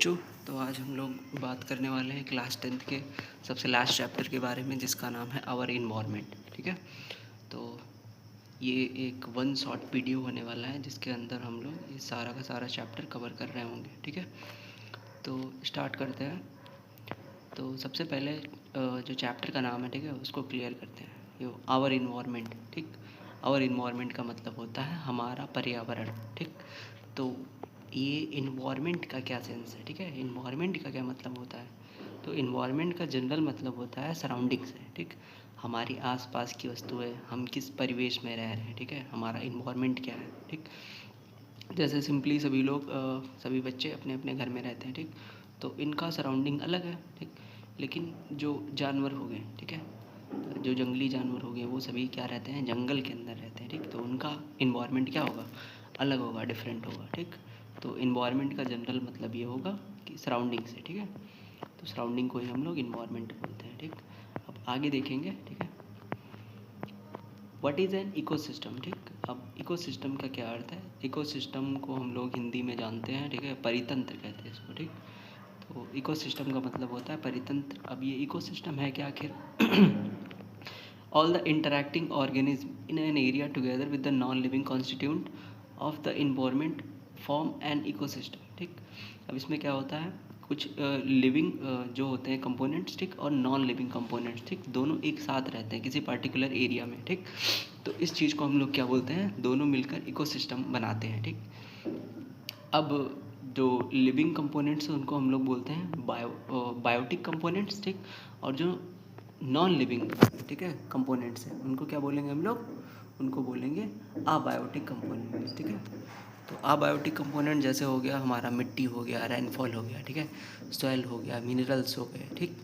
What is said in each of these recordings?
बच्चों, तो आज हम लोग बात करने वाले हैं क्लास 10th के सबसे लास्ट चैप्टर के बारे में, जिसका नाम है आवर इन्वायरमेंट। ठीक है, तो ये एक वन शॉट वीडियो होने वाला है जिसके अंदर हम लोग ये सारा का सारा चैप्टर कवर कर रहे होंगे। ठीक है, तो स्टार्ट करते हैं। तो सबसे पहले जो चैप्टर का नाम है, ठीक है, उसको क्लियर करते हैं। ये आवर इन्वायरमेंट, ठीक। आवर इन्वायरमेंट का मतलब होता है हमारा पर्यावरण। ठीक, तो ये इन्वायरमेंट का क्या सेंस है, ठीक है, इन्वायरमेंट का क्या मतलब होता है। तो इन्वायरमेंट का जनरल मतलब होता है सराउंडिंग्स है। ठीक, हमारी आसपास की वस्तुएं, हम किस परिवेश में रह रहे हैं, ठीक है, हमारा इन्वायरमेंट क्या है। ठीक, जैसे सिंपली सभी लोग सभी बच्चे अपने अपने घर में रहते हैं। ठीक, तो इनका सराउंडिंग अलग है। ठीक, लेकिन जो जानवर हो गए, ठीक है, जो जंगली जानवर हो गए, वो सभी क्या रहते हैं, जंगल के अंदर रहते हैं। ठीक, तो उनका इन्वायरमेंट क्या होगा, अलग होगा, डिफरेंट होगा। ठीक, तो इन्वायरमेंट का जनरल मतलब ये होगा कि सराउंडिंग से। ठीक है, तो सराउंडिंग को ही हम लोग इन्वायरमेंट बोलते हैं। ठीक, अब आगे देखेंगे। ठीक है, व्हाट इज़ एन इकोसिस्टम। ठीक, अब इकोसिस्टम का क्या अर्थ है। इकोसिस्टम को हम लोग हिंदी में जानते हैं, ठीक है, परितंत्र कहते हैं इसको। ठीक, तो इकोसिस्टम का मतलब होता है परितंत्र। अब ये इकोसिस्टम है क्या आखिर all the interacting organism in an area together with the non living constituent of the environment form an ecosystem. ठीक, अब इसमें क्या होता है, कुछ लिविंग जो होते हैं कंपोनेंट्स, ठीक, और नॉन लिविंग कंपोनेंट्स, ठीक, दोनों एक साथ रहते हैं किसी पर्टिकुलर एरिया में। ठीक, तो इस चीज़ को हम लोग क्या बोलते हैं, दोनों मिलकर इकोसिस्टम बनाते हैं। ठीक, अब जो लिविंग कंपोनेंट्स हैं उनको हम लोग बोलते हैं बायोटिक कंपोनेंट्स। ठीक, और जो नॉन लिविंग, ठीक है, कंपोनेंट्स हैं उनको क्या बोलेंगे हम लोग, उनको बोलेंगे अबायोटिक कंपोनेंट्स। ठीक है, तो अबायोटिक कंपोनेंट जैसे हो गया हमारा मिट्टी हो गया, रेनफॉल हो गया, ठीक है, सॉइल हो गया, मिनरल्स हो गए। ठीक,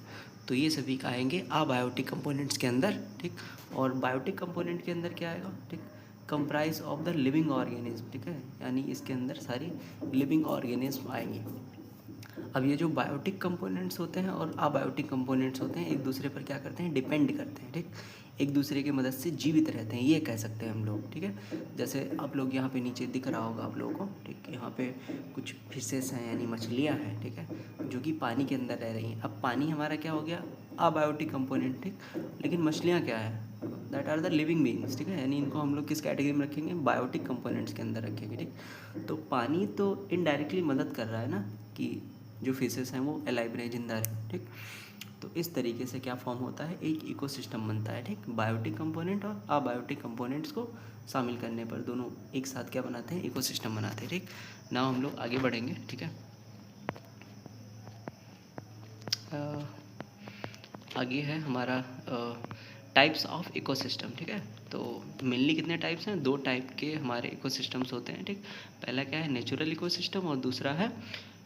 तो ये सभी का आएंगे अबायोटिक कंपोनेंट्स के अंदर। ठीक, और बायोटिक कंपोनेंट के अंदर क्या आएगा, ठीक, comprise of the living organism. ठीक है, यानी इसके अंदर सारी लिविंग ऑर्गेनिज्म आएंगे। अब ये जो बायोटिक कंपोनेंट्स होते हैं और अबायोटिक कंपोनेंट्स होते हैं, एक दूसरे पर क्या करते हैं, डिपेंड करते हैं। ठीक, एक दूसरे की मदद से जीवित रहते हैं, ये कह सकते हैं हम लोग। ठीक है, जैसे आप लोग यहाँ पे नीचे दिख रहा होगा आप लोगों को, ठीक, यहाँ पे कुछ फिशेस हैं यानी मछलियाँ हैं, ठीक है, जो कि पानी के अंदर रह रही हैं। अब पानी हमारा क्या हो गया, अबायोटिक कंपोनेंट। ठीक, लेकिन मछलियाँ क्या है, that are the living beings. ठीक है, यानी इनको हम लोग किस कैटेगरी में रखेंगे, बायोटिक कंपोनेंट्स के अंदर रखेंगे। ठीक, तो पानी तो इनडायरेक्टली मदद कर रहा है ना कि जो फिशेस हैं वो अलाइव रहे, जिंदा रहे। ठीक, तो इस तरीके से क्या फॉर्म होता है, एक इकोसिस्टम बनता है। ठीक, बायोटिक कंपोनेंट और अबायोटिक कंपोनेंट्स को शामिल करने पर दोनों एक साथ क्या बनाते हैं, इकोसिस्टम बनाते हैं। ठीक, ना हम लोग आगे बढ़ेंगे। ठीक है, आगे है हमारा टाइप्स ऑफ इकोसिस्टम। ठीक है, तो मेनली कितने टाइप्स हैं, दो टाइप के हमारे इकोसिस्टम्स होते हैं। ठीक, पहला क्या है, नेचुरल इकोसिस्टम, और दूसरा है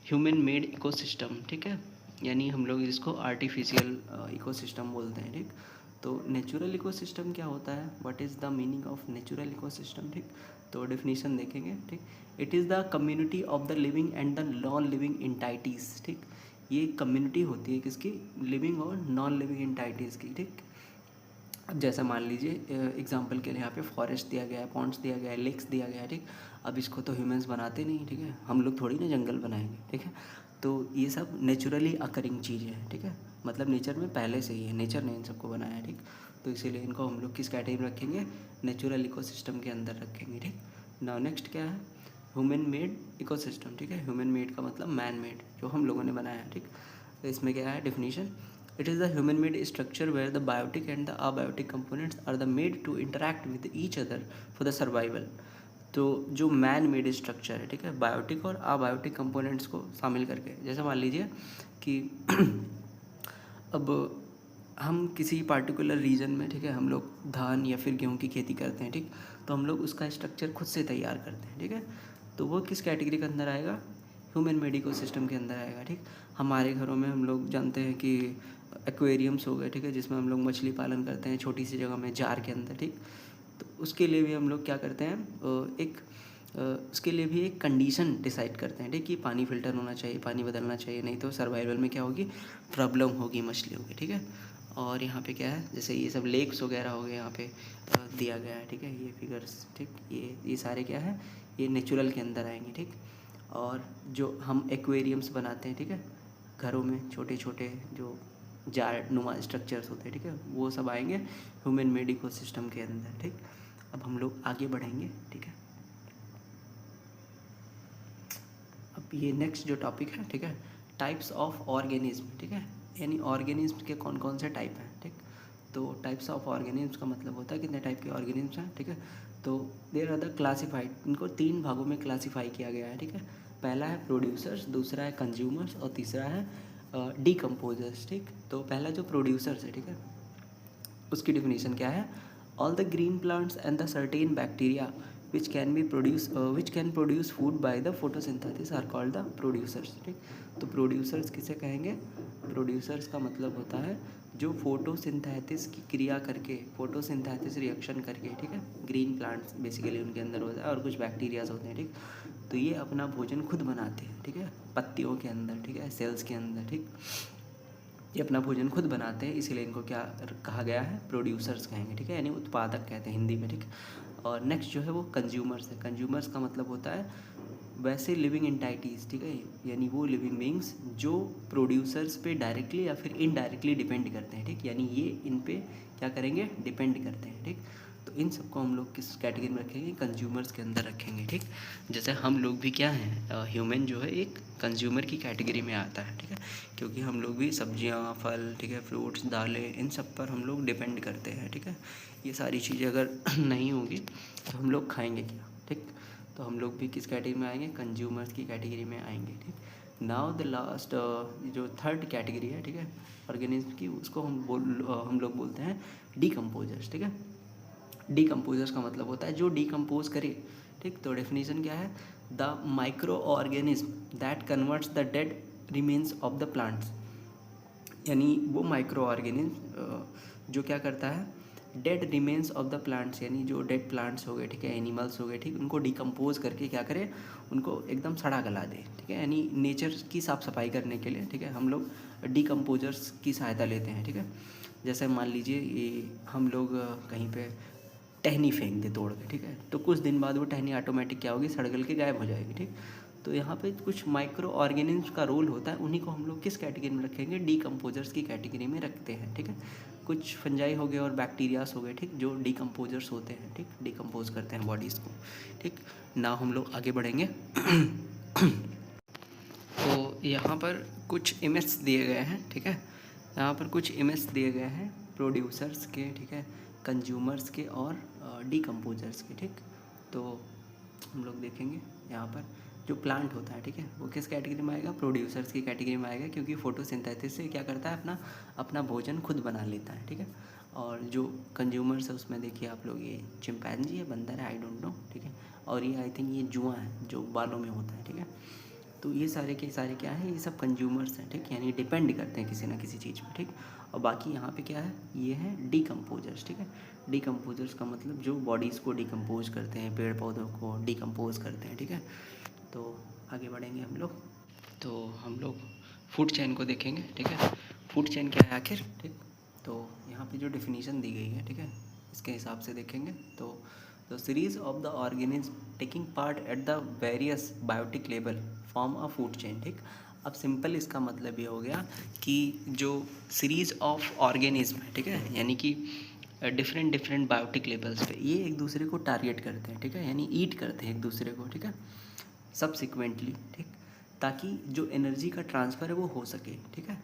ह्यूमन मेड इकोसिस्टम। ठीक है, यानी हम लोग इसको आर्टिफिशियल इकोसिस्टम बोलते हैं। ठीक, तो नेचुरल इकोसिस्टम क्या होता है, what is the meaning of natural ecosystem. ठीक, तो डेफिनेशन देखेंगे। ठीक, it is the community of the living and the non living एंटाइटीज़। ठीक, ये कम्युनिटी होती है किसकी, लिविंग और नॉन लिविंग एंटाइटीज़ की। ठीक, अब जैसा मान लीजिए एग्जांपल के लिए यहाँ पे फॉरेस्ट दिया गया है, पॉन्ड्स दिया गया है, लेक्स दिया गया है। ठीक, अब इसको तो ह्यूमंस बनाते नहीं, ठीक है, हम लोग थोड़ी ना जंगल बनाएंगे। ठीक है, तो ये सब नेचुरली अकरिंग चीज़ें हैं। ठीक है, मतलब नेचर में पहले से ही है, नेचर ने इन सबको बनाया है। ठीक, तो इसीलिए इनको हम लोग किस कैटेगरी में रखेंगे, नेचुरल इकोसिस्टम के अंदर रखेंगे। ठीक, नाउ नेक्स्ट क्या है, ह्यूमन मेड इकोसिस्टम। ठीक है, ह्यूमन मेड का मतलब मैन मेड, जो हम लोगों ने बनाया है। ठीक, तो इसमें क्या है definition, it is the human made structure where the biotic and the abiotic components are the made to interact with each other for the survival। तो जो मैन मेड स्ट्रक्चर है, ठीक है, बायोटिक और अबायोटिक कंपोनेंट्स को शामिल करके, जैसे मान लीजिए कि अब हम किसी पार्टिकुलर रीजन में, ठीक है, हम लोग धान या फिर गेहूं की खेती करते हैं। ठीक, तो हम लोग उसका स्ट्रक्चर खुद से तैयार करते हैं। ठीक है, तो वो किस कैटेगरी के अंदर आएगा, ह्यूमन मेड इकोसिस्टम के अंदर आएगा। ठीक, हमारे घरों में हम लोग जानते हैं कि एक्वेरियम्स हो गए, ठीक है, जिसमें हम लोग मछली पालन करते हैं छोटी सी जगह में, जार के अंदर। ठीक, तो उसके लिए भी हम लोग क्या करते हैं, उसके लिए भी एक कंडीशन डिसाइड करते हैं। ठीक, कि पानी फिल्टर होना चाहिए, पानी बदलना चाहिए, नहीं तो सर्वाइवल में क्या होगी, प्रॉब्लम होगी मछलियों की। ठीक है, और यहाँ पे क्या है, जैसे ये सब लेक्स वगैरह हो गए यहाँ पे दिया गया है। ठीक है, ये फिगर्स, ठीक, ये सारे क्या है, ये नेचुरल के अंदर आएंगे। ठीक, और जो हम एक्वेरियम्स बनाते हैं, ठीक है, घरों में छोटे छोटे जो जार नुमा स्ट्रक्चर्स होते हैं, ठीक है, वो सब आएंगे ह्यूमन मेड इकोसिस्टम के अंदर। ठीक, अब हम लोग आगे बढ़ेंगे। ठीक है, अब ये नेक्स्ट जो टॉपिक है, ठीक है, टाइप्स ऑफ ऑर्गेनिज्म। ठीक है, यानी ऑर्गेनिज्म के कौन कौन से टाइप हैं। ठीक, तो टाइप्स ऑफ ऑर्गेनिज्म का मतलब होता है कितने टाइप के ऑर्गेनिज्म हैं। ठीक है, तो देयर आर द क्लासिफाइड, इनको 3 भागों में क्लासीफाई किया गया है। ठीक है, पहला है प्रोड्यूसर्स, दूसरा है कंज्यूमर्स और तीसरा है डीकम्पोजर्स। ठीक, तो पहला जो प्रोड्यूसर्स है, ठीक है, उसकी डिफिनीशन क्या है, all the green plants and the certain bacteria which can produce food by the photosynthesis are called the producers। ठीक, तो प्रोड्यूसर्स किसे कहेंगे, प्रोड्यूसर्स का मतलब होता है जो फोटोसिंथेसिस की क्रिया करके, फोटोसिंथेसिस रिएक्शन करके, ठीक है, ग्रीन प्लांट्स बेसिकली उनके अंदर होता है और कुछ बैक्टीरियाज होते हैं। ठीक, तो ये अपना भोजन खुद बनाते हैं। ठीक है, पत्तियों के अंदर, ठीक है, सेल्स के अंदर। ठीक, ये अपना भोजन खुद बनाते हैं, इसीलिए इनको क्या कहा गया है, प्रोड्यूसर्स कहेंगे। ठीक है, यानी उत्पादक कहते हैं हिंदी में। ठीक, और नेक्स्ट जो है वो कंज्यूमर्स है। कंज्यूमर्स का मतलब होता है वैसे लिविंग एंटाइटीज़, ठीक है, यानी वो लिविंग बींग्स जो प्रोड्यूसर्स पे डायरेक्टली या फिर इनडायरेक्टली डिपेंड करते हैं। ठीक, यानी ये इन पे क्या करेंगे, डिपेंड करते हैं। ठीक, तो इन सबको हम लोग किस कैटेगरी में रखेंगे, कंज्यूमर्स के अंदर रखेंगे। ठीक, जैसे हम लोग भी क्या हैं, ह्यूमन जो है एक कंज्यूमर की कैटेगरी में आता है। ठीक है, क्योंकि हम लोग भी सब्जियां, फल, ठीक है, फ्रूट्स, दालें, इन सब पर हम लोग डिपेंड करते हैं। ठीक है, ये सारी चीज़ें अगर नहीं होंगी तो हम लोग खाएंगे क्या। ठीक, तो हम लोग भी किस कैटेगरी में आएंगे, कंज्यूमर्स की कैटेगरी में आएंगे। ठीक, नाउ द लास्ट जो थर्ड कैटेगरी है, ठीक है, ऑर्गेनिज्म की, उसको हम लोग बोलते हैं डीकम्पोजर्स। ठीक है, डीकम्पोजर्स का मतलब होता है जो डीकम्पोज करे। ठीक, तो डेफिनेशन क्या है, the micro organism that converts the dead remains of the plants, यानी वो माइक्रो ऑर्गेनिज्म जो क्या करता है, dead remains of the plants, यानी जो डेड प्लांट्स हो गए, ठीक है, एनिमल्स हो गए, ठीक, उनको डिकम्पोज करके क्या करे, उनको एकदम सड़ा गला दे। ठीक है, यानी नेचर की साफ़ सफाई करने के लिए, ठीक है, हम लोग डीकम्पोजर्स की सहायता लेते हैं। ठीक है, जैसे मान लीजिए ये हम लोग कहीं पे टहनी फेंक दे तोड़ के, ठीक है, तो कुछ दिन बाद वो टहनी ऑटोमेटिक क्या होगी, सड़गल के गायब हो जाएगी। ठीक, तो यहाँ पे कुछ माइक्रो ऑर्गेनिज्म का रोल होता है, उन्हीं को हम लोग किस कैटेगरी में रखेंगे, डीकम्पोजर्स की कैटेगरी में रखते हैं। ठीक है, कुछ फंजाई हो गए और बैक्टीरियास हो गए, ठीक, जो डीकम्पोजर्स होते हैं। ठीक, डीकम्पोज करते हैं बॉडीज़ को। ठीक, ना हम लोग आगे बढ़ेंगे। तो यहाँ पर कुछ इमेज दिए गए हैं। ठीक है, यहाँ पर कुछ इमेज दिए गए हैं प्रोड्यूसर्स के, ठीक है, कंज्यूमर्स के और डीकम्पोजर्स के। ठीक, तो हम लोग देखेंगे यहाँ पर जो प्लांट होता है, ठीक है, वो किस कैटेगरी में आएगा, प्रोड्यूसर्स की कैटेगरी में आएगा, क्योंकि फोटोसिंथेसिस से क्या करता है, अपना भोजन खुद बना लेता है। ठीक है, और जो कंज्यूमर्स है उसमें देखिए आप लोग, ये चिंपैंजी है, बंदर है, आई डोंट नो। ठीक है, और ये आई थिंक ये जुआ है जो बालों में होता है। ठीक है, तो ये सारे के सारे क्या है, ये सब कंज्यूमर्स हैं। ठीक, यानी डिपेंड करते हैं किसी ना किसी चीज़ पे। ठीक, और बाकी यहाँ पे क्या है, ये है डीकम्पोजर्स। ठीक है, डीकम्पोजर्स का मतलब जो बॉडीज़ को डिकम्पोज करते हैं, पेड़ पौधों को डिकम्पोज करते हैं। ठीक है, तो आगे बढ़ेंगे हम लोग। तो हम लोग फूड चेन को देखेंगे। ठीक है, फूड चेन क्या है आखिर। ठीक, तो यहाँ पे जो डेफिनेशन दी गई है, ठीक है, इसके हिसाब से देखेंगे तो the series of the organism taking part at the various biotic level form a food chain. ठीक, अब सिंपल इसका मतलब ये हो गया कि जो सीरीज ऑफ ऑर्गेनिज्म है, ठीक है, यानी कि डिफरेंट बायोटिक लेवल्स पे ये एक दूसरे को टारगेट करते हैं। ठीक है, यानी ईट करते हैं एक दूसरे को। ठीक है, सबसिक्वेंटली। ठीक, ताकि जो एनर्जी का ट्रांसफ़र है वो हो सके। ठीक है,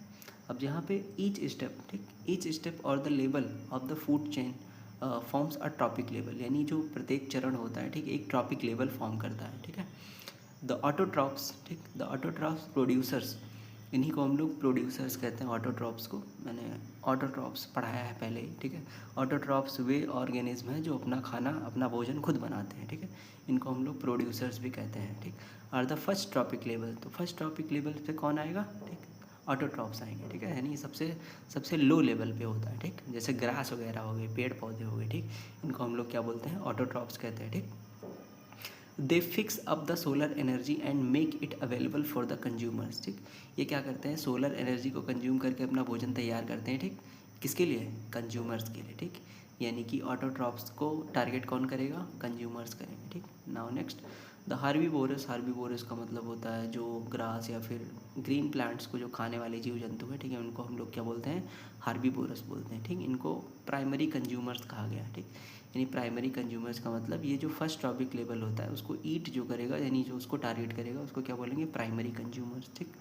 अब यहाँ पे ईच स्टेप, ठीक, ईच स्टेप और the level of the food chain forms a trophic level, यानी जो प्रत्येक चरण होता है, ठीक, एक ट्रॉपिक लेवल फॉर्म करता है। ठीक है, द ऑटोट्रॉप्स, ठीक, द ऑटोट्रॉप्स प्रोड्यूसर्स, इन्हीं को हम लोग प्रोड्यूसर्स कहते हैं, ऑटोट्रॉप्स को। मैंने ऑटोट्रॉप्स पढ़ाया है पहले ही। ठीक है, ऑटोट्रॉप्स वे ऑर्गेनिज्म है जो अपना खाना, अपना भोजन खुद बनाते हैं। ठीक है, इनको हम लोग प्रोड्यूसर्स भी कहते हैं। ठीक, और द फर्स्ट ट्रॉपिक लेवल, तो फर्स्ट ट्रॉपिक लेवल पे कौन आएगा, ठीक, ऑटोट्रॉप्स आएंगे। ठीक है, यानी सबसे लो लेवल पे होता है। ठीक, जैसे ग्रास वगैरह हो गए, पेड़ पौधे हो गए, ठीक, इनको हम लोग क्या बोलते हैं, ऑटोट्रॉप्स कहते हैं। ठीक, दे fix up the solar energy and make it available for the consumers. ठीक, ये क्या करते हैं, सोलर एनर्जी को कंज्यूम करके अपना भोजन तैयार करते हैं। ठीक, किसके लिए, कंज्यूमर्स के लिए। ठीक, यानी कि ऑटोट्रॉफ्स को टारगेट कौन करेगा, कंज्यूमर्स करेंगे, ठीक। Now next the herbivores, herbivores का मतलब होता है जो ग्रास या फिर ग्रीन प्लांट्स को जो खाने वाले जीव जंतु है, ठीक है, उनको हम लोग क्या बोलते हैं, हार्बीवोरस बोलते हैं, ठीक। इनको प्राइमरी कंज्यूमर्स कहा गया है, ठीक। यानी प्राइमरी कंज्यूमर्स का मतलब ये जो फर्स्ट ट्रॉपिक लेवल होता है उसको ईट जो करेगा, यानी जो उसको टारगेट करेगा उसको क्या बोलेंगे, प्राइमरी कंज्यूमर्स, ठीक।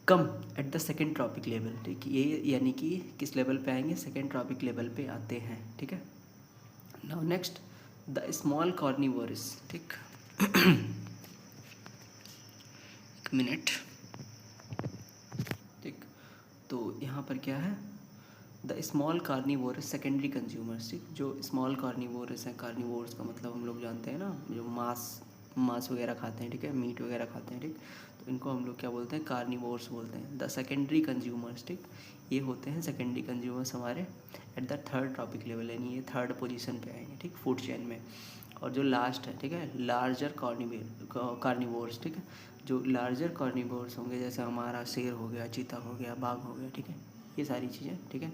Come at the second trophic level, ठीक। ये यानी कि किस लेवल पे आएंगे, सेकेंड ट्रॉपिक लेवल पे आते हैं, ठीक है। Now next the small carnivorous, ठीक। एक मिनट, ठीक। तो यहाँ पर क्या है, the small carnivorous secondary consumers, ठीक। जो स्मॉल कार्निवोरस हैं, कार्निवोरस का मतलब हम लोग जानते हैं ना, जो मांस वगैरह खाते हैं, ठीक है, मीट वगैरह खाते हैं, ठीक। तो इनको हम लोग क्या बोलते हैं, कार्निवोर्स बोलते हैं। द सेकेंडरी कंज्यूमर्स, ठीक, ये होते हैं सेकेंडरी कंज्यूमर्स हमारे at the third trophic level, यानी ये थर्ड पोजीशन पे आएंगे, ठीक, फूड चेन में। और जो लास्ट है, ठीक है, लार्जर कार्निवोर्स, ठीक है, जो लार्जर कार्निवोर्स होंगे, जैसे हमारा शेर हो गया, चीता हो गया, बाघ हो गया, ठीक है, ये सारी चीज़ें, ठीक है,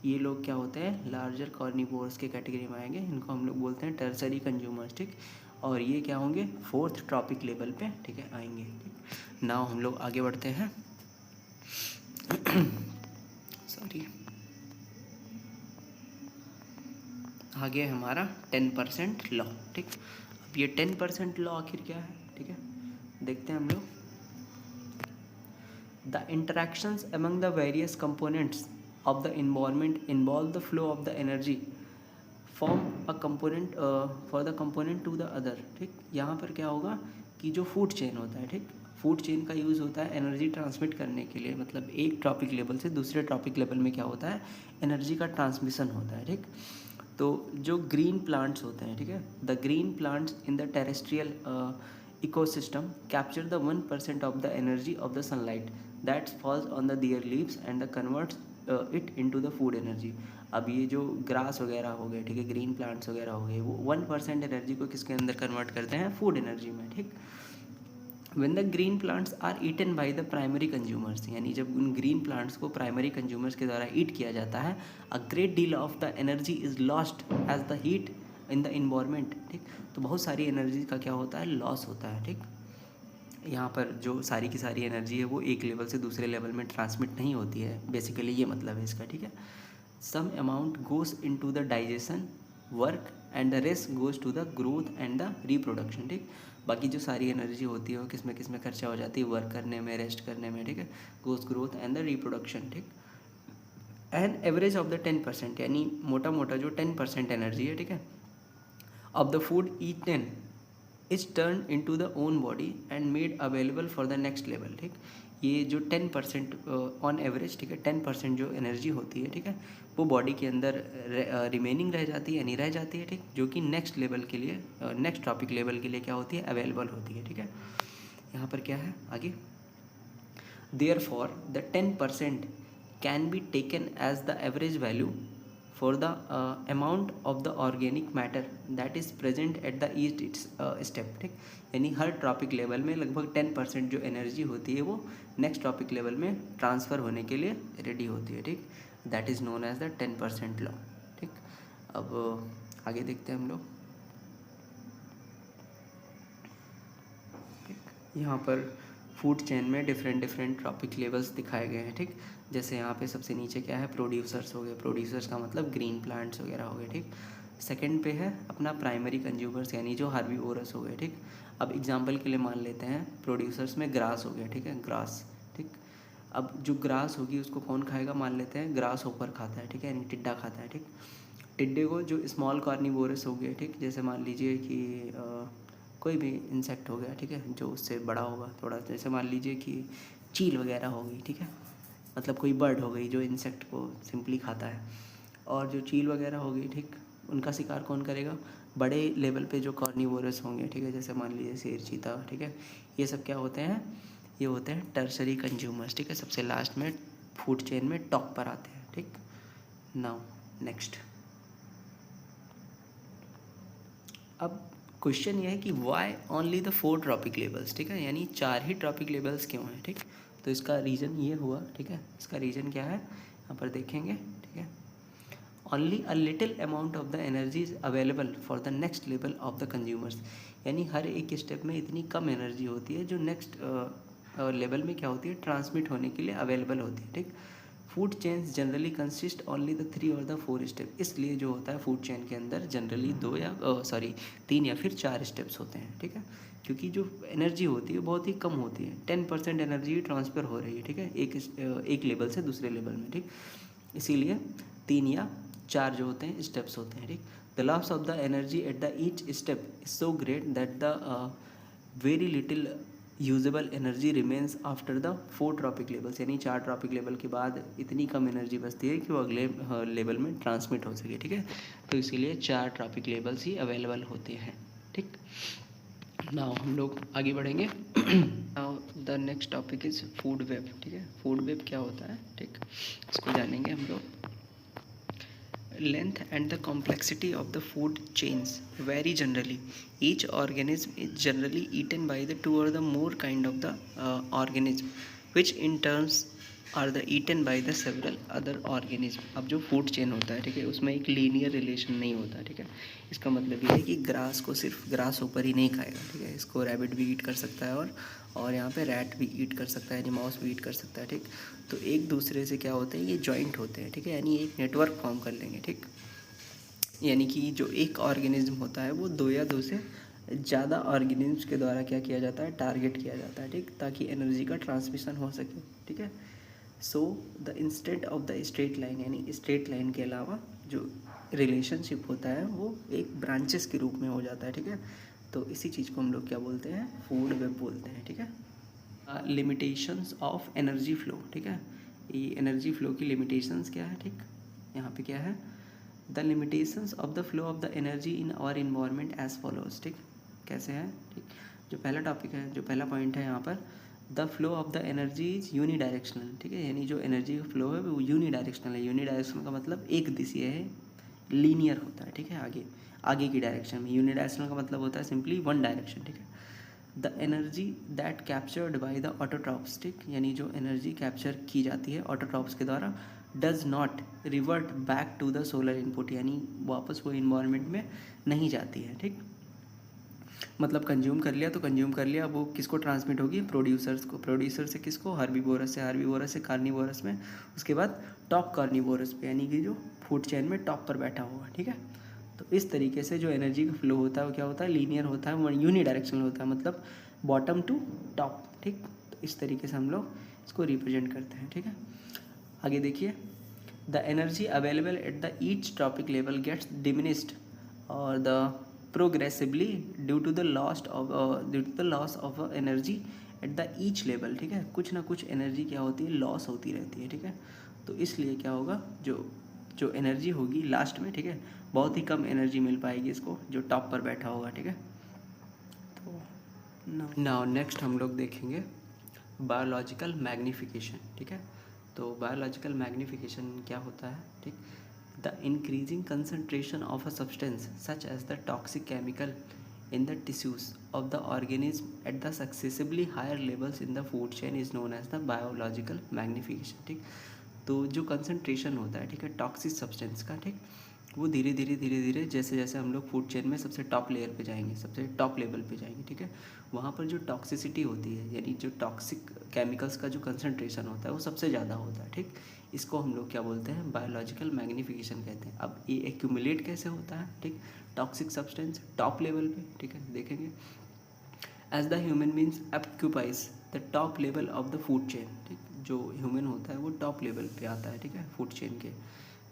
ये लोग क्या होते हैं, लार्जर कार्निवोर्स के कैटेगरी में आएंगे। इनको हम लोग बोलते हैं टर्सरी कंज्यूमर्स, ठीक। और ये क्या होंगे, फोर्थ ट्रॉपिक लेवल पे, ठीक है, आएंगे, ठीक। नाउ हम लोग आगे बढ़ते हैं। सॉरी, आगे हमारा 10% लॉ, ठीक। अब ये 10% लॉ आखिर क्या है, ठीक है, देखते हैं हम लोग। The interactions among the various components of the environment involve the flow of the energy form a component for the component to the other, ठीक। यहाँ पर क्या होगा कि जो फूड चेन होता है, ठीक, फूड चेन का यूज़ होता है एनर्जी ट्रांसमिट करने के लिए, मतलब एक ट्रॉपिक लेवल से दूसरे ट्रॉपिक लेवल में क्या होता है, एनर्जी का ट्रांसमिशन होता है, ठीक। तो जो ग्रीन प्लांट्स होते हैं, ठीक है, the green plants in the terrestrial ecosystem capture the 1% of the energy of the sunlight that falls on the their leaves and the converts it into the food energy. अब ये जो grass वगैरह हो गए, ठीक है, ग्रीन प्लांट्स वगैरह हो गए, वो 1% एनर्जी को किसके अंदर कन्वर्ट करते हैं, फूड एनर्जी में, ठीक। when the green plants are eaten by the primary consumers, यानी जब उन ग्रीन प्लांट्स को प्राइमरी कंज्यूमर्स के द्वारा ईट किया जाता है, a great deal of the energy is lost as the heat in the environment, ठीक। तो बहुत सारी एनर्जी का क्या होता है, लॉस होता है, ठीक। यहाँ पर जो सारी की सारी एनर्जी है वो एक लेवल से दूसरे लेवल में ट्रांसमिट नहीं होती है, बेसिकली ये मतलब है इसका, ठीक है। Some amount goes into the digestion work and the rest goes to the growth and the reproduction, ठीक। बाकी जो सारी एनर्जी होती है वो किस में खर्चा हो जाती है, वर्क करने में, रेस्ट करने में, ठीक है, goes growth and the reproduction, ठीक। एन एवरेज ऑफ द 10%, यानी मोटा मोटा जो 10% एनर्जी है, ठीक है, of the food eaten is turn into the own body and made available for the next level, ठीक। ये जो 10% ऑन एवरेज, ठीक है, 10% जो एनर्जी होती है, ठीक है, वो बॉडी के अंदर रिमेनिंग रह जाती है, यानी रह जाती है, ठीक, जो कि नेक्स्ट लेवल के लिए, नेक्स्ट टॉपिक लेवल के लिए क्या होती है, अवेलेबल होती है, ठीक है। यहाँ पर क्या है आगे, therefore the 10% can be taken as the average value for the amount of the organic matter that is present at the each step, ठीक। यानी हर ट्रॉपिक लेवल में लगभग 10% जो एनर्जी होती है वो नेक्स्ट ट्रॉपिक लेवल में ट्रांसफ़र होने के लिए रेडी होती है, ठीक। That is known as the 10% law, ठीक। अब आगे देखते हैं हम लोग, ठीक। यहाँ पर फूड चेन में डिफरेंट ट्रॉपिक लेवल्स दिखाए गए हैं, ठीक। जैसे यहाँ पे सबसे नीचे क्या है, प्रोड्यूसर्स हो गए, प्रोड्यूसर्स का मतलब ग्रीन प्लांट्स वगैरह हो गए, ठीक। सेकंड पे है अपना प्राइमरी कंज्यूमर्स, यानी जो हार्बीवोरस हो गए, ठीक। अब एग्जांपल के लिए मान लेते हैं प्रोड्यूसर्स में ग्रास हो गया, ठीक है, ग्रास, ठीक। अब जो ग्रास होगी उसको कौन खाएगा, मान लेते हैं ग्रास होपर खाता है, ठीक है, यानी टिड्डा खाता है, ठीक। टिड्डे को जो स्मॉल कार्निवोरस हो गए, ठीक, जैसे मान लीजिए कि कोई भी इंसेक्ट हो गया, ठीक है, जो उससे बड़ा होगा थोड़ा, जैसे मान लीजिए कि चील वगैरह हो गई, ठीक है, मतलब कोई बर्ड हो गई जो इंसेक्ट को सिंपली खाता है, और जो चील वगैरह हो गई, ठीक, उनका शिकार कौन करेगा, बड़े लेवल पे जो कार्निवोरस होंगे, ठीक है, जैसे मान लीजिए शेर, चीता, ठीक है, ये सब क्या होते हैं, ये होते हैं टर्सरी कंज्यूमर्स, ठीक है, सबसे लास्ट में फूड चेन में टॉप पर आते हैं, ठीक। नाउ नेक्स्ट, अब क्वेश्चन ये है कि why only the 4 trophic levels, ठीक है, यानी 4 ही ट्रॉपिक लेवल्स क्यों हैं, ठीक। तो इसका रीज़न ये हुआ, ठीक है, इसका रीज़न क्या है यहाँ पर देखेंगे, ठीक है। only a little amount of the energy is available for the next level of the consumers। यानी हर एक स्टेप में इतनी कम एनर्जी होती है जो नेक्स्ट लेवल में क्या होती है, ट्रांसमिट होने के लिए अवेलेबल होती है। ठीक, food chains generally consist only the 3 और द 4 स्टेप। इसलिए जो होता है फूड चेन के अंदर जनरली 3 या फिर 4 स्टेप्स होते हैं। ठीक है, क्योंकि जो एनर्जी होती है बहुत ही कम होती है, 10% एनर्जी ट्रांसफ़र हो रही है। ठीक है, एक लेवल से दूसरे लेवल में। ठीक, इसीलिए 3 या 4 जो होते हैं स्टेप्स होते हैं। ठीक, the loss of the energy at the each step is so great that the very little usable energy remains after the 4 trophic levels. यानी 4 ट्रॉपिक लेवल के बाद इतनी कम एनर्जी बचती है कि वो अगले लेवल में ट्रांसमिट हो सके। ठीक है, तो इसीलिए 4 ट्रॉपिक लेवल्स ही अवेलेबल होते हैं। ठीक, नाउ हम लोग आगे बढ़ेंगे। Now the next topic is food web. ठीक है, फूड वेब क्या होता है, ठीक, इसको जानेंगे हम लोग। Length and the complexity of the food chains vary generally. Each organism is generally eaten by the 2 or the more kind of the organism, which in turns are the eaten by the several other organism। अब जो food chain होता है, ठीक है, उसमें एक linear relation नहीं होता। ठीक है, इसका मतलब ये है कि ग्रास को सिर्फ ग्रास ऊपर ही नहीं खाएगा। ठीक है, इसको रैबिट भी ईट कर सकता है और यहाँ पे रैट भी ईट कर सकता है, यानी माउस भी ईट कर सकता है। ठीक, तो एक दूसरे से क्या होते हैं, ये जॉइंट होते हैं। ठीक है, यानी एक नेटवर्क फॉर्म कर लेंगे। ठीक, यानी कि जो एक ऑर्गेनिज्म होता है वो 2 या 2 से ज़्यादा ऑर्गेनिज्म्स के द्वारा क्या किया जाता है, टारगेट किया जाता है। ठीक, ताकि एनर्जी का ट्रांसमिशन हो सके। ठीक है, so the instead of the straight line, यानी स्ट्रेट लाइन के अलावा जो रिलेशनशिप होता है वो एक ब्रांचेस के रूप में हो जाता है। ठीक है, तो इसी चीज़ को हम लोग क्या बोलते हैं, फूड वेब बोलते हैं। ठीक है, लिमिटेशंस ऑफ एनर्जी फ्लो। ठीक है, ये एनर्जी फ्लो की लिमिटेशंस क्या है, ठीक, यहाँ पे क्या है, the limitations of the flow of the energy in our environment as follows. ठीक, कैसे है, ठीक, जो पहला टॉपिक है, जो पहला पॉइंट है यहाँ पर, the flow of the energy is unidirectional. ठीक है, यानी जो एनर्जी का फ्लो है वो यूनिडायरेक्शनल है। यूनिडायरेक्शनल का मतलब एक दिशीय है, लीनियर होता है। ठीक है, आगे की डायरेक्शन में। यूनिडायरेक्शनल का मतलब होता है सिंपली वन डायरेक्शन। ठीक है, the energy that captured by the autotrophs. ठीक, यानी जो एनर्जी कैप्चर की जाती है ऑटोट्रॉप्स के द्वारा, does not revert back to the solar input, यानी वापस वो इन्वायरमेंट में नहीं जाती है। ठीक, मतलब कंज्यूम कर लिया तो कंज्यूम कर लिया, वो किसको ट्रांसमिट होगी, प्रोड्यूसर्स को। प्रोड्यूसर से किसको, हार्बीवोरस से कार्निवोरस में, उसके बाद टॉप कार्निवोरस पे, यानी कि जो फूड चेन में टॉप पर बैठा हुआ। ठीक है, तो इस तरीके से जो एनर्जी का फ्लो होता है वो क्या होता है, लीनियर होता है, वो यूनिडायरेक्शनल होता है, मतलब बॉटम टू टॉप। ठीक, तो इस तरीके से हम लोग इसको रिप्रेजेंट करते हैं। ठीक है, आगे देखिए, the energy available at the each trophic level gets diminished और the progressively due to the loss of energy at the each level. ठीक है, कुछ ना कुछ एनर्जी क्या होती है, लॉस होती रहती है। ठीक है, तो इसलिए क्या होगा, जो एनर्जी होगी लास्ट में, ठीक है, बहुत ही कम एनर्जी मिल पाएगी इसको, जो टॉप पर बैठा होगा। ठीक है, तो नाउ नेक्स्ट हम लोग देखेंगे बायोलॉजिकल मैग्नीफिकेशन। ठीक है, तो बायोलॉजिकल मैग्नीफिकेशन क्या होता है, ठीक, the increasing concentration of a substance such as the toxic chemical in the tissues of the organism at the successively higher levels in the food chain is known as the biological magnification। ठीक, तो जो concentration होता है, ठीक है, toxic substance का, ठीक, वो धीरे धीरे जैसे जैसे हम लोग फूड चेन में सबसे टॉप लेयर पे जाएंगे, सबसे टॉप लेवल पे जाएंगे, ठीक है, वहाँ पर जो टॉक्सिसिटी होती है, यानी जो टॉक्सिक केमिकल्स का जो कंसंट्रेशन होता है वो सबसे ज़्यादा होता है। ठीक, इसको हम लोग क्या बोलते हैं, बायोलॉजिकल मैग्नीफिकेशन कहते हैं। अब ये एक्यूमुलेट कैसे होता है, ठीक, टॉक्सिक सब्सटेंस टॉप लेवल पे, ठीक है, देखेंगे। As the human beings occupies the top level of the food chain. ठीक, जो ह्यूमन होता है वो टॉप लेवल पे आता है, ठीक है, फूड चेन के।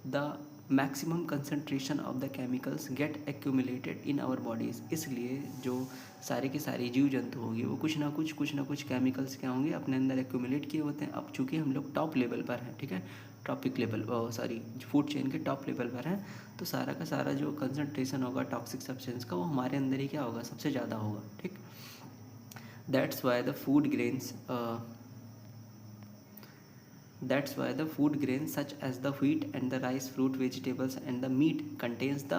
The maximum concentration of the chemicals get accumulated in our bodies. इसलिए जो सारे के सारे जीव जंतु होंगे वो कुछ ना कुछ केमिकल्स क्या होंगे, अपने अंदर एक्यूमुलेट किए होते हैं। अब चूँकि हम लोग टॉप लेवल पर हैं, ठीक है, टॉपिक लेवल फूड चेन के टॉप लेवल पर हैं, तो सारा का सारा जो कंसनट्रेशन होगा टॉक्सिक सब्सटेंस का वो हमारे अंदर ही क्या होगा, सबसे ज़्यादा होगा। ठीक, that's why the food grains such as the wheat and the rice, fruit, vegetables and the meat contains the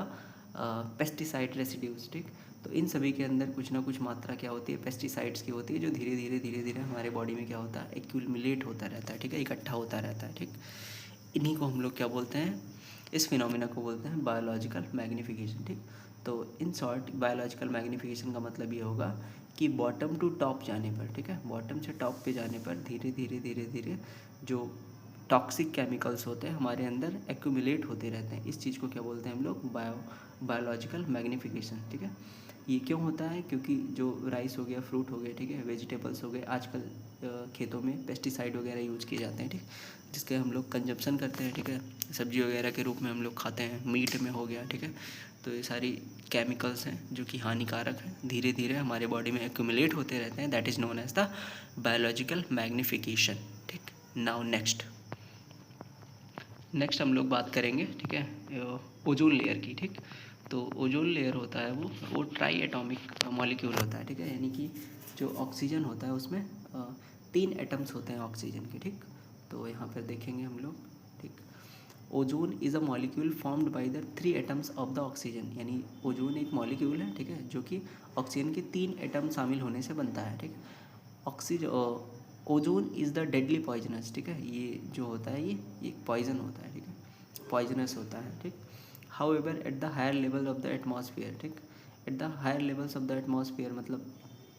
pesticide residues। ठीक, तो इन सभी के अंदर कुछ ना कुछ मात्रा क्या होती है, पेस्टिसाइड्स की होती है, जो धीरे धीरे हमारे बॉडी में क्या होता है, एक्यूमुलेट होता रहता है, ठीक है, इकट्ठा होता रहता है। ठीक, इन्हीं को हम लोग क्या बोलते हैं, इस फिनोमिना को बोलते हैं बायोलॉजिकल मैग्नीफिकेशन, ठीक। तो इन शॉर्ट बायोलॉजिकल मैग्नीफिकेशन का मतलब ये होगा कि बॉटम टू टॉप जाने पर, ठीक है, बॉटम से टॉप पे जाने पर धीरे धीरे धीरे धीरे जो टॉक्सिक केमिकल्स होते हैं हमारे अंदर एक्यूमुलेट होते रहते हैं। इस चीज़ को क्या बोलते हैं हम लोग, बायोलॉजिकल मैग्नीफिकेशन, ठीक है। ये क्यों होता है, क्योंकि जो राइस हो गया, फ्रूट हो गए, ठीक है, वेजिटेबल्स हो गए, आजकल खेतों में पेस्टिसाइड वगैरह यूज़ किए जाते हैं, ठीक, जिसके हम लोग कंजप्शन करते हैं, ठीक है, सब्जी वगैरह के रूप में हम लोग खाते हैं, मीट में हो गया, ठीक है। तो ये सारी केमिकल्स हैं जो कि हानिकारक हैं, धीरे धीरे हमारे बॉडी में एक्यूमुलेट होते रहते हैं। That is known as the biological magnification, ठीक। नाउ नेक्स्ट हम लोग बात करेंगे, ठीक है, ओजोन लेयर की, ठीक। तो ओजोन लेयर होता है वो ट्राई एटॉमिक मॉलिक्यूल होता है, ठीक है, यानी कि जो ऑक्सीजन होता है उसमें 3 एटम्स होते हैं ऑक्सीजन के, ठीक। तो यहाँ पर देखेंगे हम लोग, ठीक। Ozone is a molecule formed by the 3 atoms of the oxygen, यानी ओजोन एक मॉलिक्यूल है, ठीक है, जो कि ऑक्सीजन के 3 एटम शामिल होने से बनता है, ठीक। Oxygen ozone is the deadly poisonous, ठीक है, ये जो होता है ये एक पॉइजन होता है, ठीक है, पॉइजनस होता है, ठीक। However at the higher level of the atmosphere, ठीक, at the higher levels of the atmosphere मतलब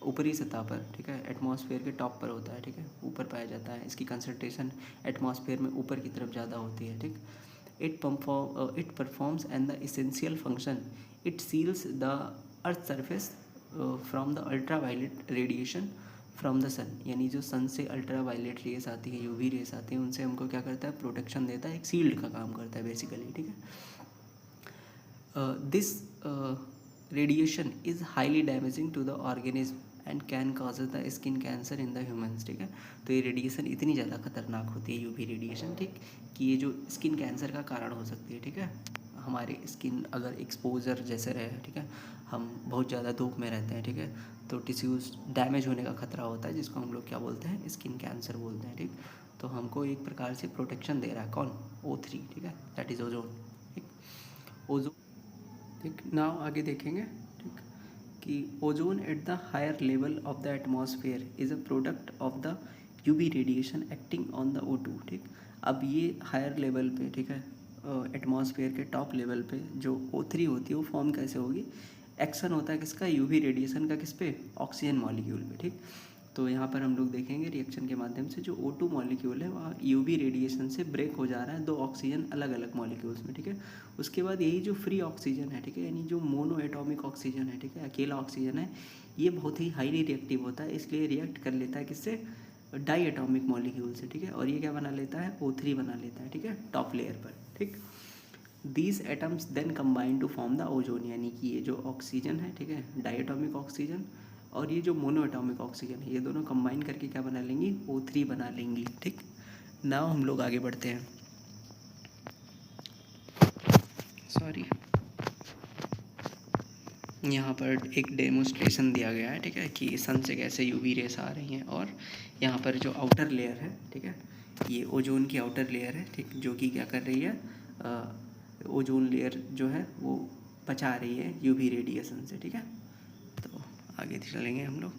ऊपरी सतह पर, ठीक है, एटमॉस्फेयर के टॉप पर होता है, ठीक है, ऊपर पाया जाता है, इसकी कंसंट्रेशन एटमॉस्फेयर में ऊपर की तरफ ज़्यादा होती है, ठीक। It performs and the essential function, it seals the earth surface from the ultra violet radiation from the sun, यानी जो सन से अल्ट्रा वायलेट रेस आती है, यूवी रेस आती है, उनसे हमको क्या करता है, प्रोटेक्शन देता है, एक सील्ड का काम करता है बेसिकली, ठीक है। This radiation is highly damaging to the organism and can causes the skin cancer in the humans, ठीक है। तो ये रेडिएशन इतनी ज़्यादा खतरनाक होती है, यूवी रेडिएशन, ठीक, कि ये जो स्किन कैंसर का कारण हो सकती है, ठीक है। हमारी स्किन अगर एक्सपोजर जैसे रहे, ठीक है, हम बहुत ज़्यादा धूप में रहते हैं, ठीक है, तो टिश्यूज़ डैमेज होने का खतरा होता है, जिसको हम लोग क्या बोलते हैं, स्किन कैंसर बोलते हैं, ठीक। तो हमको एक प्रकार से प्रोटेक्शन दे रहा है कौन, O3, ठीक है, दैट इज़ ओजोन, ठीक। ओजोन, ठीक। नाउ आगे देखेंगे, ठीक, कि ozone at the higher level of the atmosphere is a product of the UV radiation acting on the O2, ठीक। अब ये हायर लेवल पे, ठीक है, एटमॉस्फेयर के टॉप लेवल पे जो O3 होती है वो फॉर्म कैसे होगी, एक्शन होता है किसका, यूवी रेडिएशन का, किस पे, ऑक्सीजन मॉलिक्यूल पे, ठीक। तो यहाँ पर हम लोग देखेंगे रिएक्शन के माध्यम से जो O2 मॉलिक्यूल है वह यूवी रेडिएशन से ब्रेक हो जा रहा है 2 ऑक्सीजन अलग अलग मॉलिक्यूल्स में, ठीक है। उसके बाद यही जो फ्री ऑक्सीजन है, ठीक है, यानी जो मोनो एटॉमिक ऑक्सीजन है, ठीक है, अकेला ऑक्सीजन है, ये बहुत ही हाईली रिएक्टिव होता है, इसलिए रिएक्ट कर लेता है किससे, डाई एटॉमिक मॉलिक्यूल से, ठीक है, और ये क्या बना लेता है, O3 बना लेता है, ठीक है, टॉप लेयर पर, ठीक। These atoms then combine to form the ozone, यानी कि ये जो ऑक्सीजन है, ठीक है, डाईएटॉमिक ऑक्सीजन और ये जो मोनो एटॉमिक ऑक्सीजन है, ये दोनों कंबाइन करके क्या बना लेंगी, O3 बना लेंगी, ठीक। नाउ हम लोग आगे बढ़ते हैं, सॉरी, यहाँ पर एक डेमोस्ट्रेशन दिया गया है, ठीक है, कि सन से कैसे यूवी रेस आ रही हैं, और यहाँ पर जो आउटर लेयर है, ठीक है, ये ओजोन की आउटर लेयर है, ठीक, जो कि क्या कर रही है, ओजोन लेयर जो है वो बचा रही है यूवी रेडिएशन से, ठीक है। तो आगे चलेंगे हम लोग,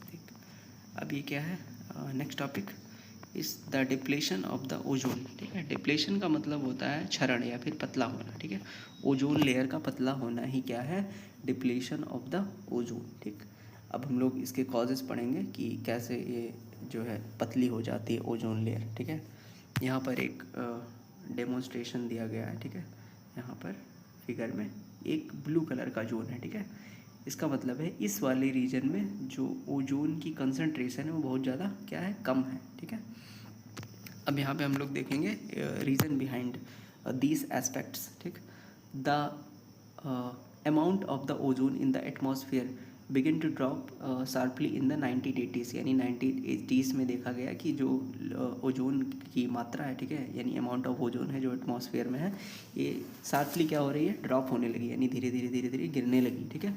ठीक। अब ये क्या है, नेक्स्ट टॉपिक इस the depletion of the ozone, ठीक है। डिप्लेशन का मतलब होता है क्षरण या फिर पतला होना, ठीक है। ओजोन लेयर का पतला होना ही क्या है, डिप्लेशन ऑफ द ओजोन, ठीक। अब हम लोग इसके कॉजेस पढ़ेंगे कि कैसे ये जो है पतली हो जाती है ओजोन लेयर, ठीक है। यहाँ पर एक डेमोन्स्ट्रेशन दिया गया है, ठीक है, यहाँ पर फिगर में एक ब्लू कलर का जोन है, ठीक है। इसका मतलब है इस वाले रीजन में जो ओजोन की कंसंट्रेशन है वो बहुत ज़्यादा क्या है, कम है, ठीक है। अब यहाँ पे हम लोग देखेंगे रीज़न बिहाइंड दीज एस्पेक्ट्स, ठीक। The amount of the ozone in the atmosphere begin to drop sharply in the 1980s, यानी 1980s में देखा गया कि जो ओजोन की मात्रा है, ठीक है, यानी अमाउंट ऑफ ओजोन है जो एटमॉस्फेयर में है, ये शार्पली क्या हो रही है, ड्रॉप होने लगी, यानी धीरे धीरे धीरे धीरे गिरने लगी, ठीक है।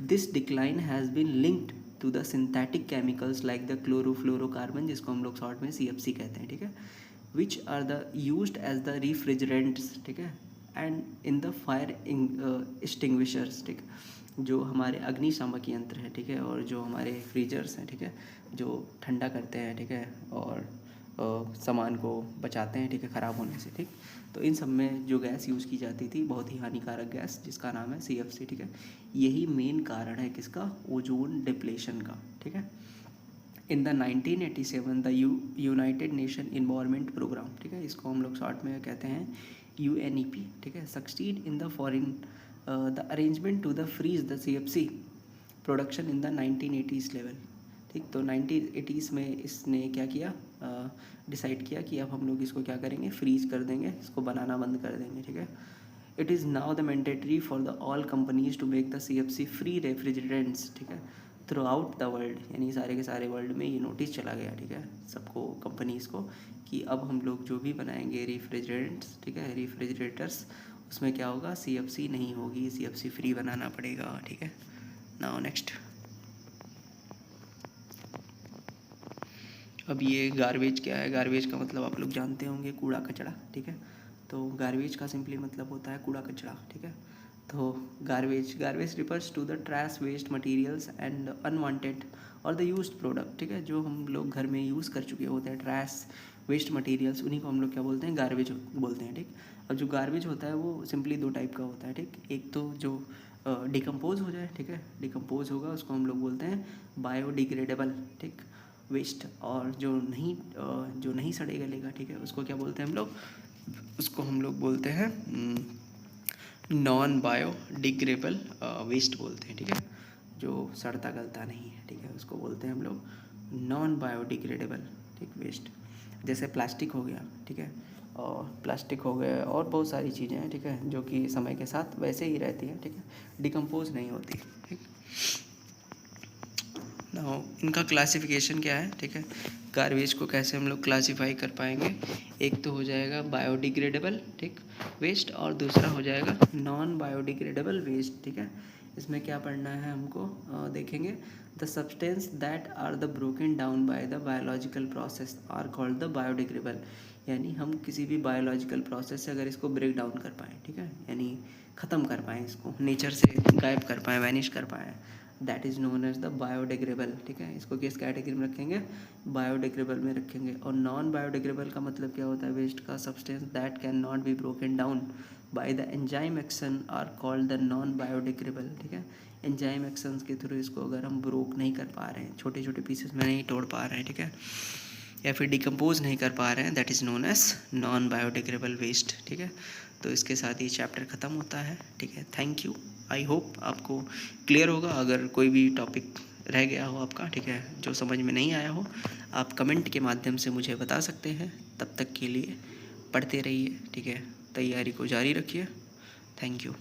This decline has been linked to the synthetic chemicals like the chlorofluorocarbon, जिसको हम लोग शॉर्ट में CFC कहते हैं, ठीक है, which are the used as the refrigerants, ठीक है, and in the fire extinguishers, ठीक, जो हमारे अग्निशामक यंत्र है, ठीक है, और जो हमारे फ्रीजर्स हैं, ठीक है, जो ठंडा करते हैं, ठीक है, और सामान को बचाते हैं, ठीक है, ख़राब होने से, ठीक। तो इन सब में जो गैस यूज़ की जाती थी, बहुत ही हानिकारक गैस, जिसका नाम है CFC, ठीक है। यही मेन कारण है किसका, ओजोन डिप्लेशन का, ठीक है। In the 1987 the united nation environment programme, ठीक है, इसको हम लोग शॉर्ट में कहते हैं UNEP, ठीक है, succeed in the foreign the arrangement to the freeze the CFC production in the 1980s level, ठीक। तो 1980s में इसने क्या किया, डिसाइड किया कि अब हम लोग इसको क्या करेंगे, फ्रीज कर देंगे, इसको बनाना बंद कर देंगे, ठीक है। It is now the mandatory for the all companies to make the CFC free refrigerants, ठीक है, थ्रू आउट द वर्ल्ड, यानी सारे के सारे वर्ल्ड में ये नोटिस चला गया, ठीक है, सबको, कंपनीज़ को, कि अब हम लोग जो भी बनाएंगे रेफ्रिजरेंट्स, ठीक है, रेफ्रिजरेटर्स, उसमें क्या होगा, CFC नहीं होगी, CFC फ्री बनाना पड़ेगा, ठीक है। नाउ नेक्स्ट, अब ये गार्बेज क्या है, गार्बेज का मतलब आप लोग जानते होंगे, कूड़ा कचरा, ठीक है। तो गार्बेज का सिंपली मतलब होता है कूड़ा कचरा, ठीक है। तो garbage refers to the trash waste materials and unwanted और द यूज्ड प्रोडक्ट, ठीक है, जो हम लोग घर में यूज़ कर चुके होते हैं, ट्रैश वेस्ट मटेरियल्स, उन्हीं को हम लोग क्या बोलते हैं, गार्बेज बोलते हैं, ठीक। अब जो गार्बेज होता है वो सिंपली दो टाइप का होता है, ठीक। एक तो जो डिकम्पोज हो जाए, ठीक है, डिकम्पोज होगा, उसको हम लोग बोलते हैं बायोडिग्रेडेबल, ठीक, वेस्ट। और जो नहीं सड़े गलेगा, ठीक है, उसको क्या बोलते हैं हम लोग, उसको हम लोग बोलते हैं नॉन बायोडिग्रेडेबल वेस्ट बोलते हैं, ठीक है, जो सड़ता गलता नहीं है, ठीक है, उसको बोलते हैं हम लोग नॉन बायोडिग्रेडेबल, ठीक, वेस्ट। जैसे प्लास्टिक हो गया, ठीक है, और प्लास्टिक हो गया, और बहुत सारी चीज़ें हैं, ठीक है, जो कि समय के साथ वैसे ही रहती हैं, ठीक है, डिकम्पोज नहीं होती, ठीक। ना इनका क्लासिफिकेशन क्या है, ठीक है, गार्बेज को कैसे हम लोग क्लासीफाई कर पाएंगे, एक तो हो जाएगा बायोडिग्रेडेबल, ठीक, वेस्ट, और दूसरा हो जाएगा नॉन बायोडिग्रेडेबल वेस्ट, ठीक है। इसमें क्या पढ़ना है हमको, देखेंगे, the substance that are the broken down by the biological process are called the biodegradable, यानी हम किसी भी बायोलॉजिकल प्रोसेस से अगर इसको ब्रेक डाउन कर पाएँ, ठीक है, यानी ख़त्म कर पाएँ, इसको नेचर से गायब कर पाएँ, वैनिश कर पाएँ, that is known as the biodegradable, ठीक है। इसको किस कैटेगरी में रखेंगे, बायोडिग्रेडेबल में रखेंगे। और नॉन बायोडिग्रेडेबल का मतलब क्या होता है, वेस्ट का substance that can not be broken down by the enzyme action are called the non biodegradable, ठीक है। एंजाइम एक्शंस के थ्रू इसको अगर हम ब्रोक नहीं कर पा रहे हैं, छोटे छोटे पीसेस में नहीं तोड़ पा रहे हैं, ठीक है, या फिर डिकम्पोज नहीं कर पा रहे हैं, that is known as non biodegradable waste, ठीक है। तो इसके साथ ये चैप्टर ख़त्म होता है, ठीक है। थैंक यू, आई होप आपको क्लियर होगा। अगर कोई भी टॉपिक रह गया हो आपका, ठीक है, जो समझ में नहीं आया हो, आप कमेंट के माध्यम से मुझे बता सकते हैं। तब तक के लिए पढ़ते रहिए, ठीक है, तैयारी को जारी रखिए। Thank you.